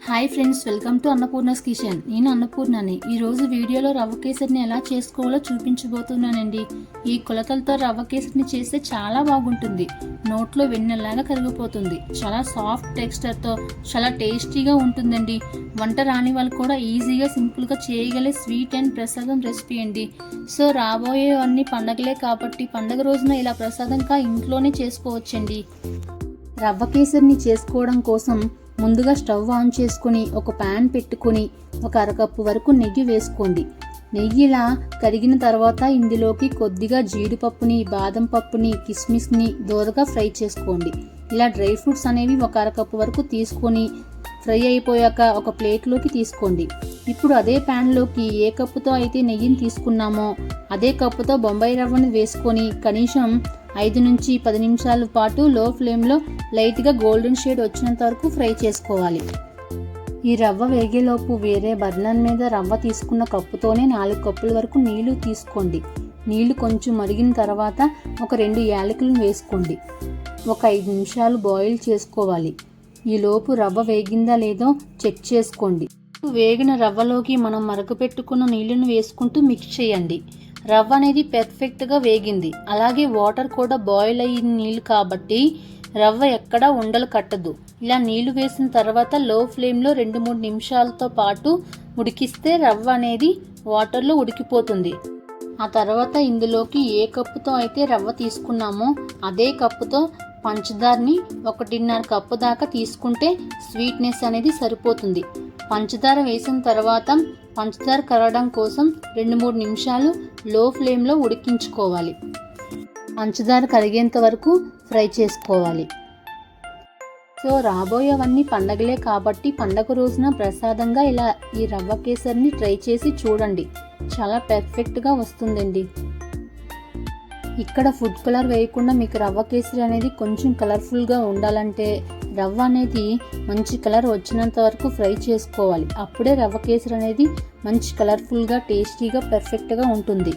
Hi friends, welcome to Annapurna's kitchen. నేను అన్నపూర్ణని. ఈరోజు వీడియోలో రవ్వ కేసరిని ఎలా చేసుకోవాలో చూపించబోతున్నానండి. ఈ కొలతలతో రవ్వ కేసరిని చేస్తే చాలా బాగుంటుంది. నోట్లో వెన్నెలాగా కరిగిపోతుంది. చాలా సాఫ్ట్ టెక్స్చర్తో చాలా టేస్టీగా ఉంటుందండి. వంట రాని వాళ్ళు కూడా ఈజీగా సింపుల్గా చేయగలే స్వీట్ అండ్ ప్రసాదం రెసిపీ అండి. సో రాబోయే అన్ని పండగలే కాబట్టి పండగ రోజున ఇలా ప్రసాదంగా ఇంట్లోనే చేసుకోవచ్చండి. రవ్వ కేసరిని చేసుకోవడం కోసం ముందుగా స్టవ్ ఆన్ చేసుకుని ఒక ప్యాన్ పెట్టుకుని ఒక అరకప్పు వరకు నెయ్యి వేసుకోండి. నెయ్యి ఇలా కరిగిన తర్వాత ఇందులోకి కొద్దిగా జీడిపప్పుని, బాదం పప్పుని, కిస్మిస్ని దోరగా ఫ్రై చేసుకోండి. ఇలా డ్రై ఫ్రూట్స్ అనేవి ఒక అరకప్పు వరకు తీసుకొని ఫ్రై అయిపోయాక ఒక ప్లేట్లోకి తీసుకోండి. ఇప్పుడు అదే ప్యాన్లోకి ఏ కప్పుతో అయితే నెయ్యిని తీసుకున్నామో అదే కప్పుతో బొంబాయి రవ్వను వేసుకొని కనీసం 5 నుంచి 10 నిమిషాల పాటు లో ఫ్లేమ్లో లైట్గా గోల్డెన్ షేడ్ వచ్చినంత వరకు ఫ్రై చేసుకోవాలి. ఈ రవ్వ వేగేలోపు వేరే బర్నర్ మీద రవ్వ తీసుకున్న కప్పుతోనే 4 కప్పుల వరకు నీళ్లు తీసుకోండి. నీళ్లు కొంచెం మరిగిన తర్వాత ఒక 2 యాలకులను వేసుకోండి. ఒక 5 నిమిషాలు బాయిల్ చేసుకోవాలి. ఈలోపు రవ్వ వేగిందా లేదో చెక్ చేసుకోండి. వేగిన రవ్వలోకి మనం మరగపెట్టుకున్న నీళ్లను వేసుకుంటూ మిక్స్ చేయండి. రవ్వ అనేది పెర్ఫెక్ట్గా వేగింది. అలాగే వాటర్ కూడా బాయిల్ అయిన నీళ్ళు కాబట్టి రవ్వ ఎక్కడా ఉండలు కట్టదు. ఇలా నీళ్లు వేసిన తర్వాత లో ఫ్లేమ్లో 2-3 నిమిషాలతో పాటు ఉడికిస్తే రవ్వ అనేది వాటర్లో ఉడికిపోతుంది. ఆ తర్వాత ఇందులోకి ఏ కప్పుతో అయితే రవ్వ తీసుకున్నామో అదే కప్పుతో పంచదారని 1.5 కప్పు దాకా తీసుకుంటే స్వీట్నెస్ అనేది సరిపోతుంది. పంచదార వేసిన తర్వాత పంచదార కరగడం కోసం 2-3 నిమిషాలు లో ఫ్లేమ్లో ఉడికించుకోవాలి. పంచదార కరిగేంత వరకు ఫ్రై చేసుకోవాలి. సో రాబోయేవన్నీ పండగలే కాబట్టి పండగ రోజున ప్రసాదంగా ఇలా ఈ రవ్వ కేసరిని ట్రై చేసి చూడండి. చాలా పర్ఫెక్ట్గా వస్తుందండి. ఇక్కడ ఫుడ్ కలర్ వేయకుండా మీకు రవ్వ కేసరి అనేది కొంచెం కలర్ఫుల్గా ఉండాలంటే రవ్వ అనేది మంచి కలర్ వచ్చినంత వరకు ఫ్రై చేసుకోవాలి. అప్పుడే రవ్వ కేసరి అనేది మంచి కలర్ఫుల్గా, టేస్టీగా, పర్ఫెక్ట్గా ఉంటుంది.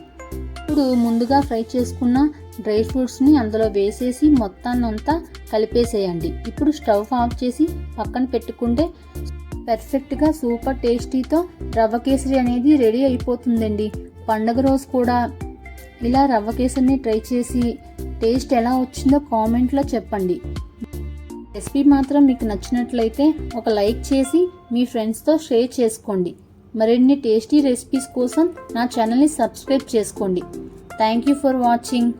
ఇప్పుడు ముందుగా ఫ్రై చేసుకున్న డ్రై ఫ్రూట్స్ని అందులో వేసేసి మొత్తాన్నంతా కలిపేసేయండి. ఇప్పుడు స్టవ్ ఆఫ్ చేసి పక్కన పెట్టుకుంటే పర్ఫెక్ట్గా సూపర్ టేస్టీతో రవ్వ కేసరి అనేది రెడీ అయిపోతుందండి. పండగ రోజు కూడా ఇలా రవ్వ కేసరిని ట్రై చేసి టేస్ట్ ఎలా వచ్చిందో కామెంట్లో చెప్పండి. రెసిపీ మాత్రం మీకు నచ్చినట్లయితే ఒక లైక్ చేసి మీ ఫ్రెండ్స్తో షేర్ చేసుకోండి. మరిన్ని టేస్టీ రెసిపీస్ కోసం నా ఛానల్ని సబ్స్క్రైబ్ చేసుకోండి. Thank you for watching.